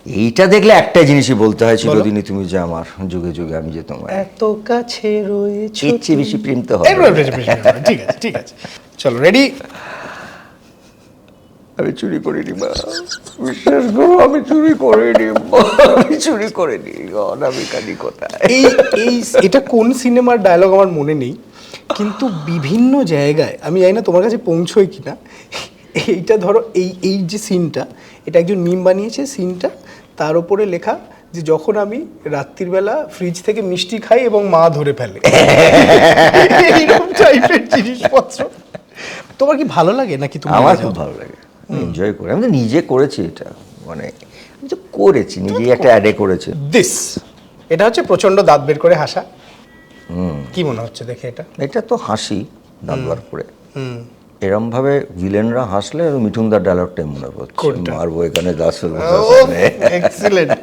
এইটা দেখলে একটাই জিনিসই বলতে হয়, চিরদিনই তুমি যে আমার, যুগে যুগে আমি যে তোমার। এত কাছে রয়েছে, এর চেয়ে বেশি প্রেম তো হবে এরপরে না। ঠিক আছে ঠিক আছে, চলো রেডি। আমি চুরি করিনি মা, বিশ্বাস করো আমি চুরি করিনি মা, আমি চুরি করিনি, অনামিকানি কোথায়। এই এই এটা কোন সিনেমার ডায়লগ আমার মনে নেই, কিন্তু বিভিন্ন জায়গায়, আমি জানি না তোমার কাছে পৌঁছয় কিনা, এইটা ধরো এই এই যে সিনটা, এটা একজন মিম বানিয়েছে সিনটা, তার উপরে লেখা যে যখন আমি রাত্রির বেলা ফ্রিজ থেকে মিষ্টি খাই এবং মা ধরে ফেলে, এইরকম টাইপের জিনিসপত্র। তোমার কি ভালো লাগে নাকি? তুমি আমার খুব ভালো লাগে, এনজয় করি, আমি তো নিজে করেছি এটা, মানে আমি তো করেছি নিজেই, একটা অ্যাডে করেছি। দিস, এটা হচ্ছে প্রচন্ড দাঁত বের করে হাসা। কি মনে হচ্ছে দেখে এটা? এটা তো হাসি দাঁত বার করে, এরম ভাবে ভিলেনরা হাসলে মিঠুনদার ডায়লগটাই মনে পড়ছে, কোনটা? মারবো এখানে 10 এক্সিলেন্ট।